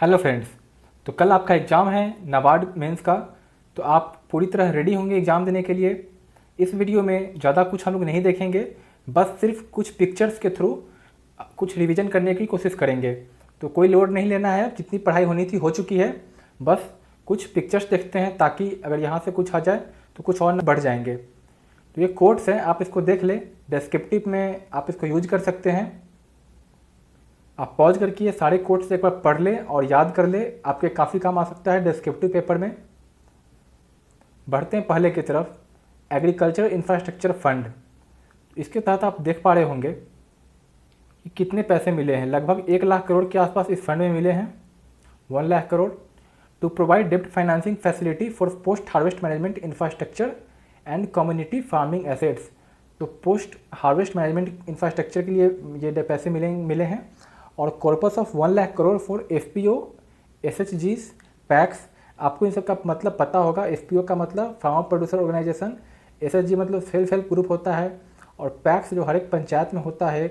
Hello friends. तो कल आपका एग्ज़ाम है नाबार्ड मेंस का। तो आप पूरी तरह रेडी होंगे एग्ज़ाम देने के लिए। इस वीडियो में ज़्यादा कुछ हम लोग नहीं देखेंगे, बस सिर्फ कुछ पिक्चर्स के थ्रू कुछ रिवीजन करने की कोशिश करेंगे। तो कोई लोड नहीं लेना है, जितनी पढ़ाई होनी थी हो चुकी है। बस कुछ पिक्चर्स देखते हैं ताकि अगर यहाँ से कुछ आ जाए तो कुछ और न बढ़ जाएंगे। तो ये कोट्स हैं, आप इसको देख लें। डिस्क्रिप्टिव में आप इसको यूज कर सकते हैं। आप पॉज करके ये सारे कोट्स एक बार पढ़ लें और याद कर लें, आपके काफ़ी काम आ सकता है डिस्क्रिप्टिव पेपर में। बढ़ते हैं पहले की तरफ। एग्रीकल्चर इंफ्रास्ट्रक्चर फंड, इसके तहत आप देख पा रहे होंगे कि कितने पैसे मिले हैं। लगभग 1 लाख करोड़ के आसपास इस फंड में मिले हैं। 1 लाख करोड़ टू प्रोवाइड डेप्ट financing facility for post harvest management infrastructure and community farming assets. तो पोस्ट हार्वेस्ट मैनेजमेंट इंफ्रास्ट्रक्चर के लिए ये पैसे मिले हैं। और corpus of 1 lakh crore for FPO, SHGs, PACS. आपको इन सब का मतलब पता होगा। FPO का मतलब फार्मर प्रोड्यूसर ऑर्गेनाइजेशन, SHG मतलब सेल्फ हेल्प ग्रुप होता है, और पैक्स जो हर एक पंचायत में होता है।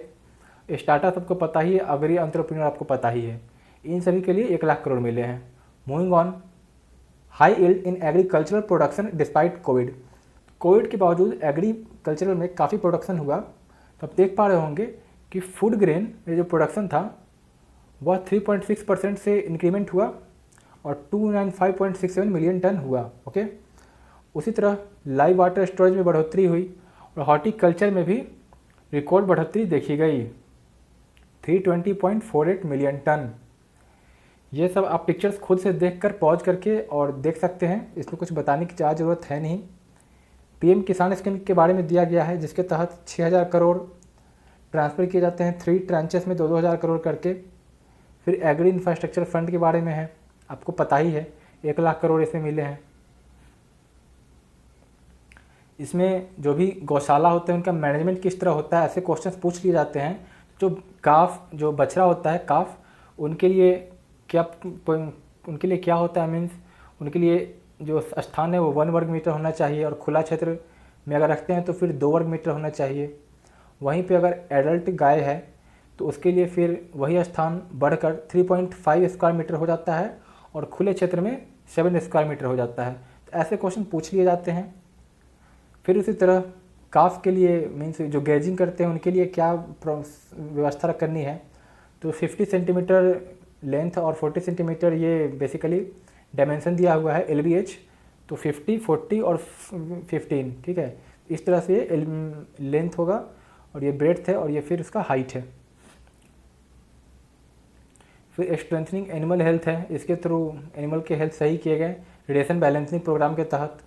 स्टार्टअप सबको पता ही है, अग्री एंटरप्रेन्योर आपको पता ही है। इन सभी के लिए 1 लाख करोड़ मिले हैं। Moving on, high yield in agricultural production despite Covid. Covid के बावजूद एग्रीकल्चरल में काफ़ी प्रोडक्शन हुआ। तो आप देख पा रहे होंगे कि फूड ग्रेन में जो प्रोडक्शन था वह 3.6% से इंक्रीमेंट हुआ और 295.67 मिलियन टन हुआ। ओके, उसी तरह लाइव वाटर स्टोरेज में बढ़ोतरी हुई और हॉर्टिकल्चर में भी रिकॉर्ड बढ़ोतरी देखी गई, 320.48 मिलियन टन। ये सब आप पिक्चर्स खुद से देखकर पॉज करके और देख सकते हैं, इसमें कुछ बताने की ज़्यादा ज़रूरत है नहीं। PM किसान स्कीम के बारे में दिया गया है, जिसके तहत 6,000 करोड़ ट्रांसफ़र किए जाते हैं 3 ट्रांचेस में 2-2 हज़ार करोड़ करके। फिर एग्री इंफ्रास्ट्रक्चर फंड के बारे में है, आपको पता ही है, 1 लाख करोड़ इसमें मिले हैं। इसमें जो भी गौशाला होते हैं उनका मैनेजमेंट किस तरह होता है, ऐसे क्वेश्चंस पूछ लिए जाते हैं। जो बछड़ा होता है काफ, उनके लिए क्या होता है, मीन्स उनके लिए जो स्थान है वो 1 वर्ग मीटर होना चाहिए, और खुला क्षेत्र में अगर रखते हैं तो फिर 2 वर्ग मीटर होना चाहिए। वहीं पे अगर एडल्ट गाय है तो उसके लिए फिर वही स्थान बढ़कर 3.5 स्क्वायर मीटर हो जाता है, और खुले क्षेत्र में 7 स्क्वायर मीटर हो जाता है। तो ऐसे क्वेश्चन पूछ लिए जाते हैं। फिर उसी तरह काफ के लिए, मीन्स जो ग्रेजिंग करते हैं उनके लिए क्या व्यवस्था करनी है। तो 50 सेंटीमीटर लेंथ और 40 सेंटीमीटर ये बेसिकली डायमेंशन दिया हुआ है, LBH। तो 50, 40 और 15, ठीक है। इस तरह से लेंथ होगा, और ये ब्रेड्थ है, और ये फिर उसका हाइट है। फिर स्ट्रेंथनिंग एनिमल हेल्थ है, इसके थ्रू एनिमल के हेल्थ सही किए गए रेशन बैलेंसिंग प्रोग्राम के तहत।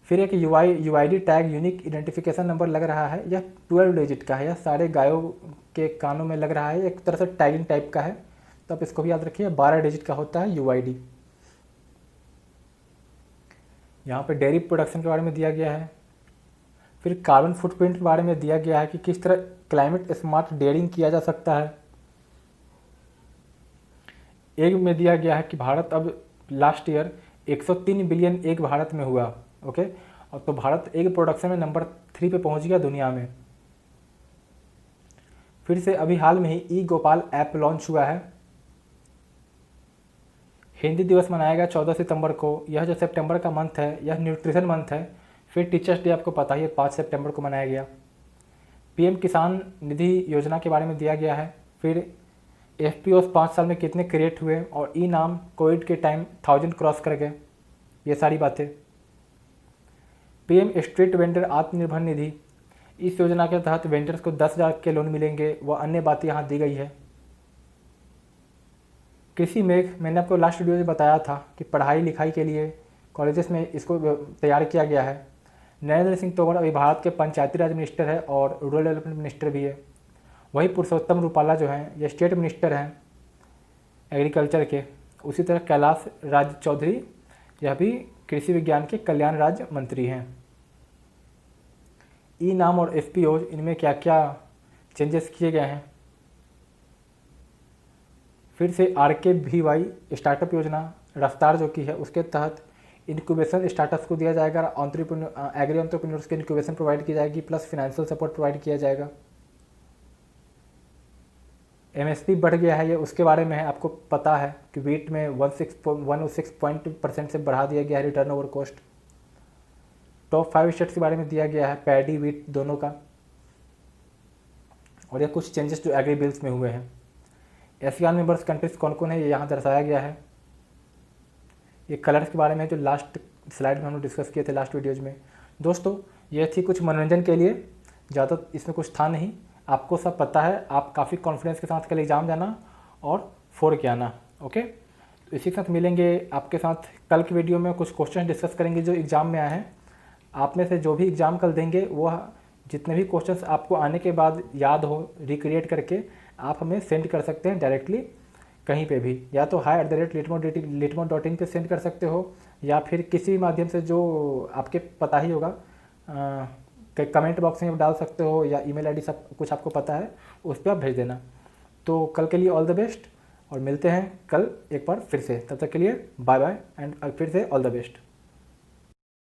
फिर एक UID tag, unique identification number लग रहा है। यह 12 डिजिट का है, यह सारे गायों के कानों में लग रहा है, एक तरह से टैगिंग टाइप का है। तो आप इसको भी याद रखिए, 12 डिजिट का होता है UID। यहाँ पे डेयरी प्रोडक्शन के बारे में दिया गया है। फिर कार्बन फुटप्रिंट के बारे में दिया गया है कि किस तरह क्लाइमेट स्मार्ट डेयरिंग किया जा सकता है। एग में दिया गया है कि भारत अब last year 103 billion egg Bharat में हुआ। ओके, और तो भारत एग प्रोडक्शन में नंबर 3 पे पहुंच गया दुनिया में। फिर से अभी हाल में ही E-गोपाल ऐप लॉन्च हुआ है। हिंदी दिवस मनाएगा 14 सितंबर को। यह जो सितंबर का मंथ है यह न्यूट्रिशन मंथ है। फिर टीचर्स डे आपको पता ही है, 5 सितंबर को मनाया गया। PM किसान निधि योजना के बारे में दिया गया है। फिर FPOs 5 साल में कितने क्रिएट हुए, और नाम कोविड के टाइम 1000 क्रॉस कर गए, ये सारी बातें। PM street vendor Atmanirbhar Nidhi, इस योजना के तहत वेंडर्स को 10,000 के लोन मिलेंगे, वह अन्य बातें यहाँ दी गई है। कृषि मेघ, मैंने आपको लास्ट वीडियो में बताया था कि पढ़ाई लिखाई के लिए कॉलेजेस में इसको तैयार किया गया है। नरेंद्र सिंह तोमर अभी भारत के पंचायती राज मिनिस्टर है और रूरल डेवलपमेंट मिनिस्टर भी है। वही पुरुषोत्तम रूपाला जो हैं ये स्टेट मिनिस्टर हैं एग्रीकल्चर के। उसी तरह कैलाश राज चौधरी, यह भी कृषि विज्ञान के कल्याण राज्य मंत्री हैं। नाम और FPOs, इनमें क्या क्या चेंजेस किए गए हैं। फिर से RKVY स्टार्टअप योजना रफ्तार जो की है, उसके तहत इंक्यूबेशन स्टार्टअप्स को दिया जाएगा, एग्री एंटरप्रेन्योर्स के इंक्यूबेशन प्रोवाइड की जाएगी, प्लस फिनेंशियल सपोर्ट प्रोवाइड किया जाएगा। एमएसपी बढ़ गया है, ये उसके बारे में है, आपको पता है कि वीट में 106% से बढ़ा दिया गया है return over cost. Top 5 states के बारे में दिया गया है, पैडी वीट दोनों का, और ये कुछ चेंजेस जो एग्री बिल्स में हुए हैं। एशियान मेंबर्स कंट्रीज कौन कौन है ये यहाँ दर्शाया गया है। ये कलर्स के बारे में जो लास्ट स्लाइड में हम लोग डिस्कस किए थे लास्ट वीडियोज में। दोस्तों ये थी कुछ मनोरंजन के लिए, ज़्यादा इसमें कुछ था नहीं, आपको सब पता है, आप काफ़ी कॉन्फिडेंस के साथ कल एग्ज़ाम जाना और 4 के आना। ओके, तो इसी के साथ मिलेंगे आपके साथ कल की वीडियो में, कुछ क्वेश्चन डिस्कस करेंगे जो एग्ज़ाम में आए हैं। आप में से जो भी एग्ज़ाम कल देंगे वो जितने भी क्वेश्चंस आपको आने के बाद याद हो, रिक्रिएट करके आप हमें सेंड कर सकते हैं डायरेक्टली कहीं पे भी, या तो hi@litmo.in पे सेंड कर सकते हो, या फिर किसी भी माध्यम से जो आपके पता ही होगा, कमेंट बॉक्स में डाल सकते हो, या ईमेल आईडी सब कुछ आपको पता है, उस पर आप भेज देना। तो कल के लिए ऑल द बेस्ट, और मिलते हैं कल एक बार फिर से, तब तक के लिए बाय बाय एंड फिर से ऑल द बेस्ट।